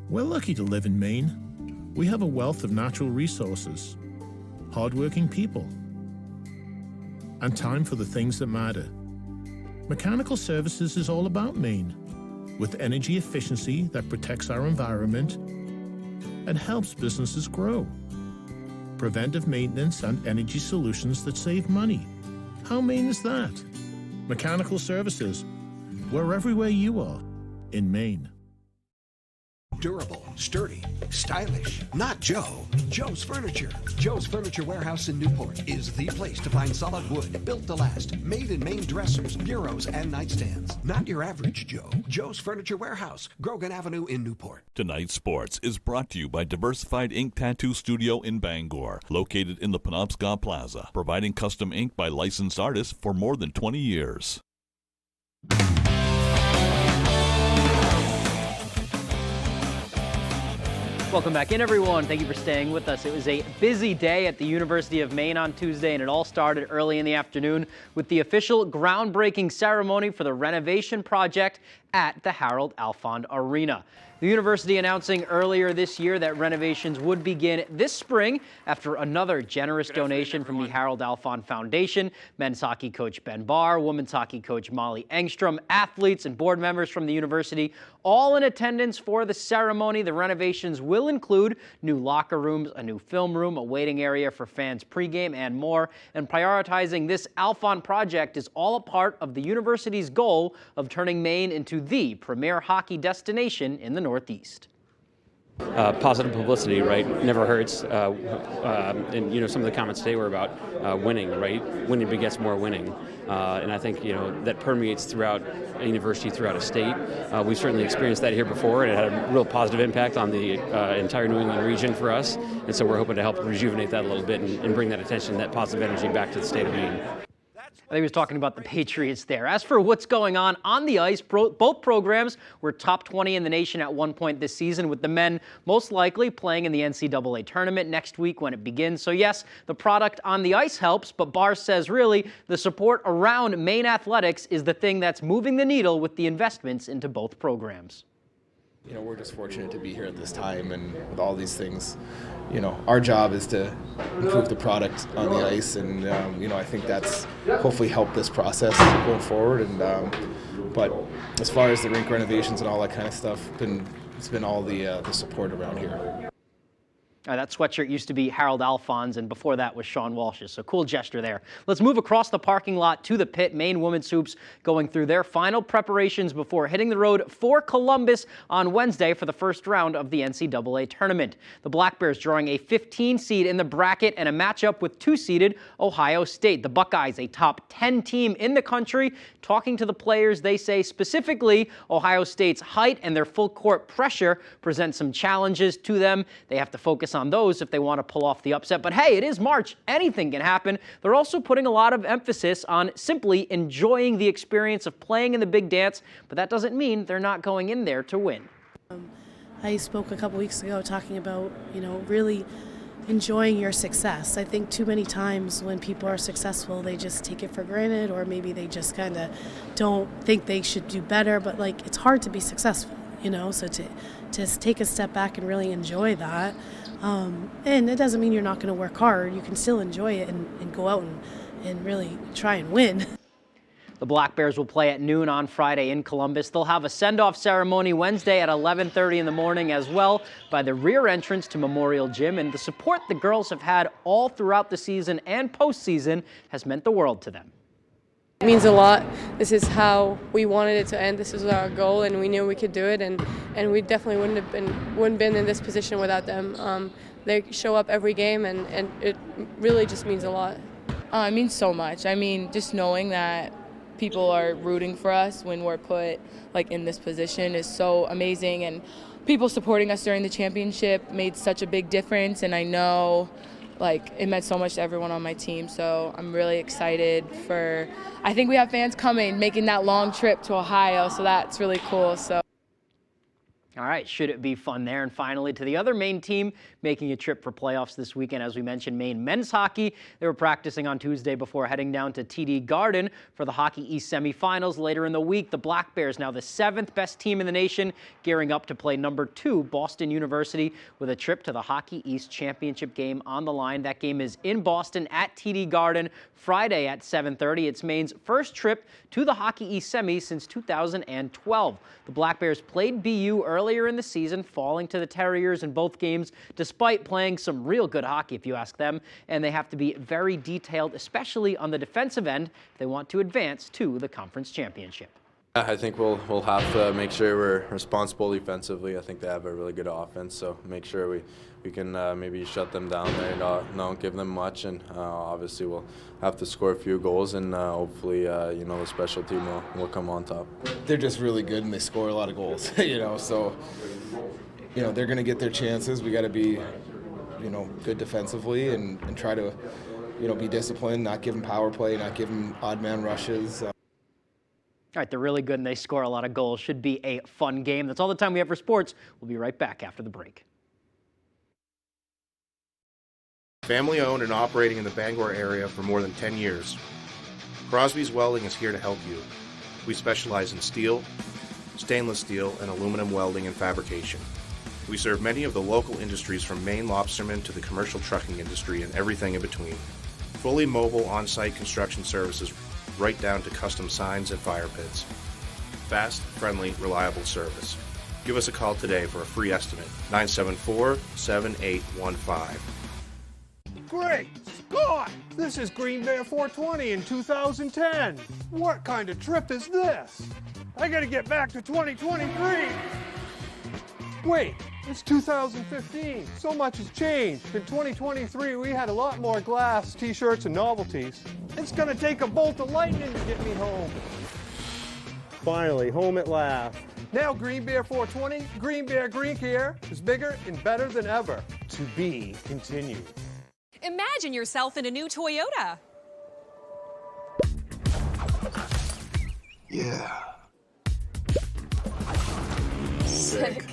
We're lucky to live in Maine. We have a wealth of natural resources, hardworking people, and time for the things that matter. Mechanical Services is all about Maine, with energy efficiency that protects our environment and helps businesses grow. Preventive maintenance and energy solutions that save money. How Maine is that? Mechanical Services. We're everywhere you are in Maine. Durable, sturdy, stylish. Not Joe. Joe's Furniture. Joe's Furniture Warehouse in Newport is the place to find solid wood, built to last, made in Maine dressers, bureaus, and nightstands. Not your average Joe. Joe's Furniture Warehouse, Grogan Avenue in Newport. Tonight's sports is brought to you by Diversified Ink Tattoo Studio in Bangor, located in the Penobscot Plaza, providing custom ink by licensed artists for more than 20 years. Welcome back in, everyone. Thank you for staying with us. It was a busy day at the University of Maine on Tuesday, and it all started early in the afternoon with the official groundbreaking ceremony for the renovation project at the Harold Alfond Arena. The university announcing earlier this year that renovations would begin this spring after another generous donation from the Harold Alfond Foundation. Men's hockey coach Ben Barr, women's hockey coach Molly Engstrom, athletes and board members from the university, all in attendance for the ceremony. The renovations will include new locker rooms, a new film room, a waiting area for fans pregame, and more. And prioritizing this Alfond project is all a part of the university's goal of turning Maine into the premier hockey destination in the Northeast. Positive publicity, right, never hurts. And, you know, some of the comments today were about winning, right? Winning begets more winning. And I think, you know, that permeates throughout a university, throughout a state. We've certainly experienced that here before, and it had a real positive impact on the entire New England region for us. And so we're hoping to help rejuvenate that a little bit and bring that attention, that positive energy back to the state of Maine. I think he was talking about the Patriots there. As for what's going on the ice, both programs were top 20 in the nation at one point this season, with the men most likely playing in the NCAA tournament next week when it begins. So yes, the product on the ice helps, but Barr says really the support around Maine athletics is the thing that's moving the needle with the investments into both programs. You know, we're just fortunate to be here at this time, and with all these things, you know, our job is to improve the product on the ice, and you know, I think that's hopefully helped this process going forward. And but as far as the rink renovations and all that kind of stuff, it's been all the support around here. That sweatshirt used to be Harold Alfond's, and before that was Sean Walsh's, so cool gesture there. Let's move across the parking lot to the pit. Maine women's hoops going through their final preparations before hitting the road for Columbus on Wednesday for the first round of the NCAA tournament. The Black Bears drawing a 15 seed in the bracket and a matchup with 2-seeded Ohio State. The Buckeyes, a top 10 team in the country. Talking to the players, they say specifically Ohio State's height and their full court pressure present some challenges to them. They have to focus on those if they want to pull off the upset. But hey, it is March. Anything can happen. They're also putting a lot of emphasis on simply enjoying the experience of playing in the big dance, but that doesn't mean they're not going in there to win. I spoke a couple weeks ago talking about, you know, really enjoying your success. I think too many times when people are successful, they just take it for granted, or maybe they just kind of don't think they should do better, but like, it's hard to be successful, you know, so to take a step back and really enjoy that. And it doesn't mean you're not going to work hard. You can still enjoy it and go out and really try and win. The Black Bears will play at noon on Friday in Columbus. They'll have a send-off ceremony Wednesday at 11:30 in the morning as well by the rear entrance to Memorial Gym. And the support the girls have had all throughout the season and postseason has meant the world to them. It means a lot. This is how we wanted it to end. This is our goal, and we knew we could do it. And we definitely wouldn't been in this position without them. They show up every game, and it really just means a lot. It means so much. I mean, just knowing that people are rooting for us when we're put like in this position is so amazing, and people supporting us during the championship made such a big difference, and I know like it meant so much to everyone on my team, so I'm really excited for, I think we have fans coming, making that long trip to Ohio, so that's really cool. So. All right, should it be fun there. And finally, to the other Maine team making a trip for playoffs this weekend, as we mentioned, Maine men's hockey. They were practicing on Tuesday before heading down to TD Garden for the Hockey East semifinals later in the week. The Black Bears, now the 7th best team in the nation, gearing up to play number 2 Boston University with a trip to the Hockey East championship game on the line. That game is in Boston at TD Garden Friday at 7:30. It's Maine's first trip to the Hockey East semi since 2012. The Black Bears played BU earlier in the season, falling to the Terriers in both games, despite playing some real good hockey, if you ask them. And they have to be very detailed, especially on the defensive end, if they want to advance to the conference championship. I think we'll have to make sure we're responsible defensively. I think they have a really good offense, so make sure we can maybe shut them down there, not give them much, and obviously we'll have to score a few goals, and hopefully you know, the special team will come on top. They're just really good, and they score a lot of goals. You know, so you know they're going to get their chances. We got to be, you know, good defensively and try to, you know, be disciplined, not give them power play, not give them odd man rushes. All right, they're really good and they score a lot of goals. Should be a fun game. That's all the time we have for sports. We'll be right back after the break. Family owned and operating in the Bangor area for more than 10 years. Crosby's Welding is here to help you. We specialize in steel, stainless steel, and aluminum welding and fabrication. We serve many of the local industries from Maine lobstermen to the commercial trucking industry and everything in between. Fully mobile on-site construction services right down to custom signs and fire pits. Fast, friendly, reliable service. Give us a call today for a free estimate, 974-7815. Great Scott! This is Green Bear 420 in 2010. What kind of trip is this? I gotta get back to 2023. Wait, it's 2015. So much has changed. In 2023, we had a lot more glass, t-shirts, and novelties. It's gonna take a bolt of lightning to get me home. Finally, home at last. Now Green Bear 420, Green Bear Green Care is bigger and better than ever. To be continued. Imagine yourself in a new Toyota. Yeah. Sick.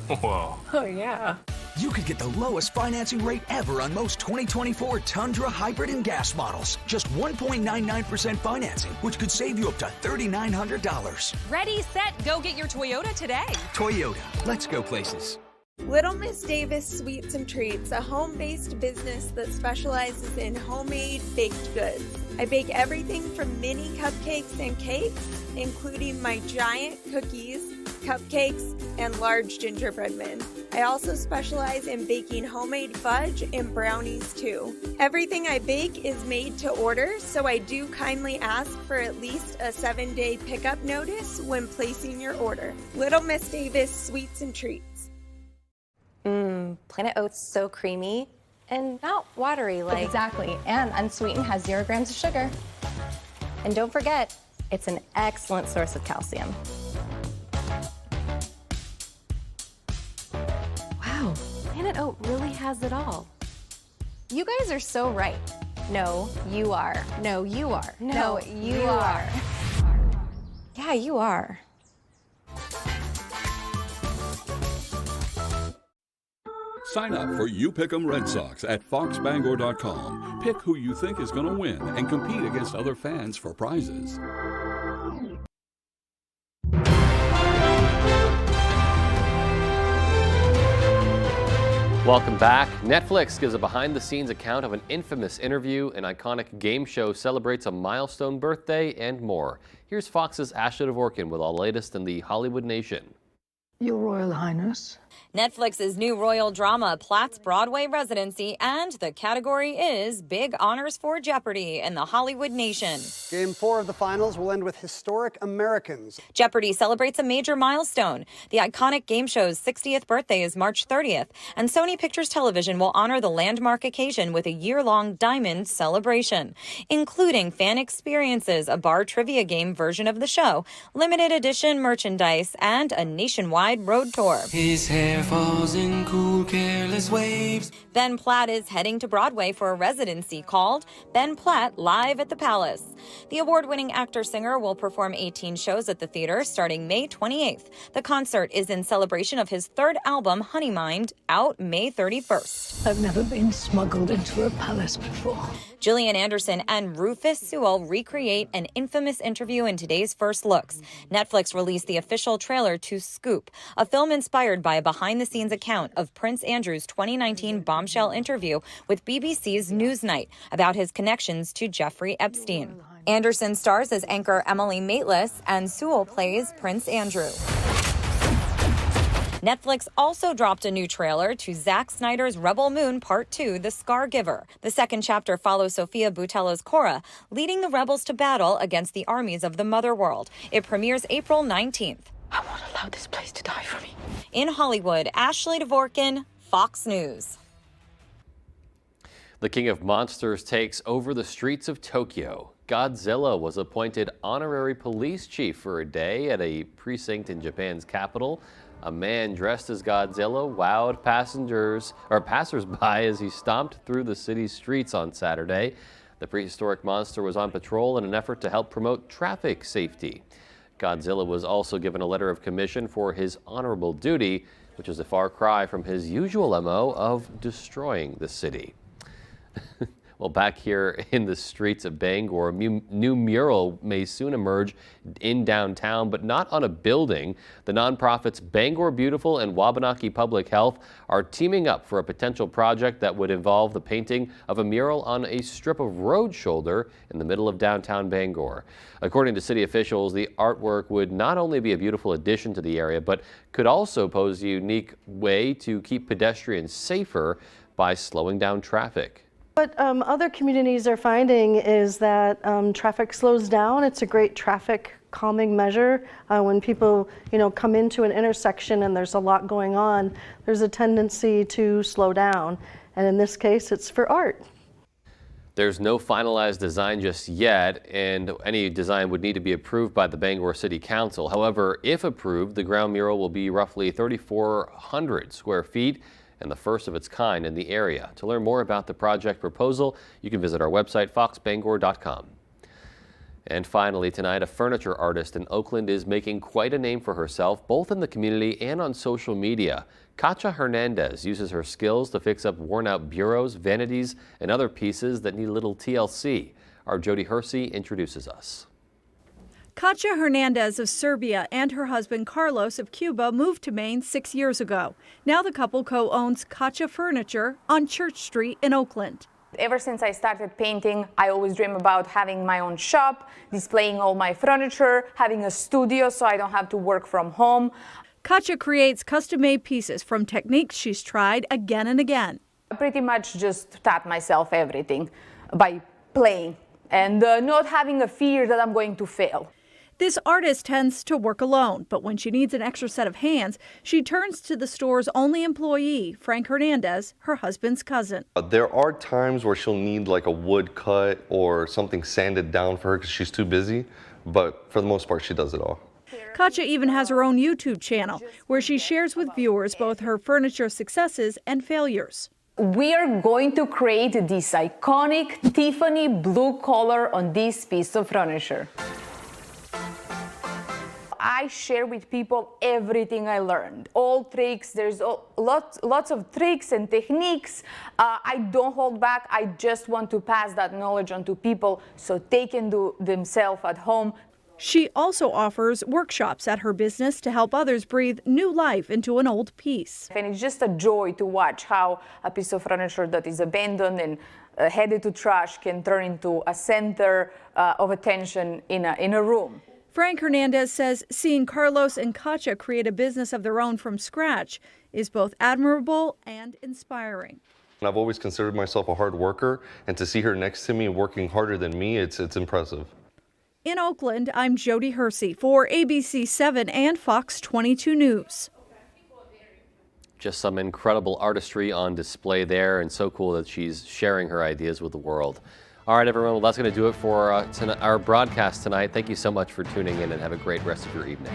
Whoa. Oh, yeah. You could get the lowest financing rate ever on most 2024 Tundra hybrid and gas models. Just 1.99% financing, which could save you up to $3,900. Ready, set, go get your Toyota today. Toyota, let's go places. Little Miss Davis Sweets and Treats, a home-based business that specializes in homemade baked goods. I bake everything from mini cupcakes and cakes, including my giant cookies, cupcakes, and large gingerbread men. I also specialize in baking homemade fudge and brownies too. Everything I bake is made to order, so I do kindly ask for at least a 7-day pickup notice when placing your order. Little Miss Davis Sweets and Treats. Planet Oats so creamy and not watery like. Exactly, and unsweetened has 0 grams of sugar. And don't forget, it's an excellent source of calcium. Wow, Planet Oat really has it all. You guys are so right. No, you are. No, you are. No, you are. Yeah, you are. Sign up for You Pick'em Red Sox at foxbangor.com. Pick who you think is going to win and compete against other fans for prizes. Welcome back. Netflix gives a behind-the-scenes account of an infamous interview, an iconic game show celebrates a milestone birthday, and more. Here's Fox's Ashley Dvorkin with all the latest in the Hollywood nation. Your Royal Highness. Netflix's new royal drama, Platt's Broadway Residency, and the category is Big Honors for Jeopardy in the Hollywood nation. Game 4 of the finals will end with historic Americans. Jeopardy celebrates a major milestone. The iconic game show's 60th birthday is March 30th, and Sony Pictures Television will honor the landmark occasion with a year-long diamond celebration, including fan experiences, a bar trivia game version of the show, limited edition merchandise, and a nationwide road tour. His hair falls in cool, careless waves. Ben Platt is heading to Broadway for a residency called Ben Platt Live at the Palace. The award-winning actor-singer will perform 18 shows at the theater starting May 28th. The concert is in celebration of his third album, Honey Mind, out May 31st. I've never been smuggled into a palace before. Gillian Anderson and Rufus Sewell recreate an infamous interview in today's First Looks. Netflix released the official trailer to Scoop, a film inspired by a behind-the-scenes account of Prince Andrew's 2019 bombshell interview with BBC's Newsnight about his connections to Jeffrey Epstein. Anderson stars as anchor Emily Maitlis, and Sewell plays Prince Andrew. Netflix also dropped a new trailer to Zack Snyder's Rebel Moon Part 2, The Scargiver. The second chapter follows Sofia Boutella's Cora, leading the rebels to battle against the armies of the Motherworld. It premieres April 19th. I won't allow this place to die for me. In Hollywood, Ashley Dvorkin, Fox News. The King of Monsters takes over the streets of Tokyo. Godzilla was appointed honorary police chief for a day at a precinct in Japan's capital. A man dressed as Godzilla wowed passers-by as he stomped through the city's streets on Saturday. The prehistoric monster was on patrol in an effort to help promote traffic safety. Godzilla was also given a letter of commission for his honorable duty. which is a far cry from his usual MO of destroying the city. Well, back here in the streets of Bangor, a new mural may soon emerge in downtown, but not on a building. The nonprofits Bangor Beautiful and Wabanaki Public Health are teaming up for a potential project that would involve the painting of a mural on a strip of road shoulder in the middle of downtown Bangor. According to city officials, the artwork would not only be a beautiful addition to the area, but could also pose a unique way to keep pedestrians safer by slowing down traffic. What other communities are finding is that traffic slows down. It's a great traffic calming measure. When people, come into an intersection and there's a lot going on, there's a tendency to slow down. And in this case, it's for art. There's no finalized design just yet, and any design would need to be approved by the Bangor City Council. However, if approved, the ground mural will be roughly 3,400 square feet and the first of its kind in the area. To learn more about the project proposal, you can visit our website, foxbangor.com. And finally tonight, a furniture artist in Oakland is making quite a name for herself, both in the community and on social media. Katja Hernandez uses her skills to fix up worn-out bureaus, vanities, and other pieces that need a little TLC. Our Jody Hersey introduces us. Katja Hernandez of Serbia and her husband Carlos of Cuba moved to Maine 6 years ago. Now the couple co-owns Katja Furniture on Church Street in Oakland. Ever since I started painting, I always dream about having my own shop, displaying all my furniture, having a studio so I don't have to work from home. Katja creates custom-made pieces from techniques she's tried again and again. I pretty much just taught myself everything by playing and not having a fear that I'm going to fail. This artist tends to work alone, but when she needs an extra set of hands, she turns to the store's only employee, Frank Hernandez, her husband's cousin. There are times where she'll need like a wood cut or something sanded down for her because she's too busy, but for the most part, she does it all. Katja even has her own YouTube channel where she shares with viewers both her furniture successes and failures. We are going to create this iconic Tiffany blue color on this piece of furniture. I share with people everything I learned, all tricks. There's lots of tricks and techniques. I don't hold back. I just want to pass that knowledge on to people so they can do themselves at home. She also offers workshops at her business to help others breathe new life into an old piece. And it's just a joy to watch how a piece of furniture that is abandoned and headed to trash can turn into a center of attention in a room. Frank Hernandez says seeing Carlos and Katja create a business of their own from scratch is both admirable and inspiring. I've always considered myself a hard worker, and to see her next to me working harder than me, it's impressive. In Oakland, I'm Jody Hersey for ABC 7 and Fox 22 News. Just some incredible artistry on display there, and so cool that she's sharing her ideas with the world. All right, everyone, well, that's going to do it for our broadcast tonight. Thank you so much for tuning in, and have a great rest of your evening.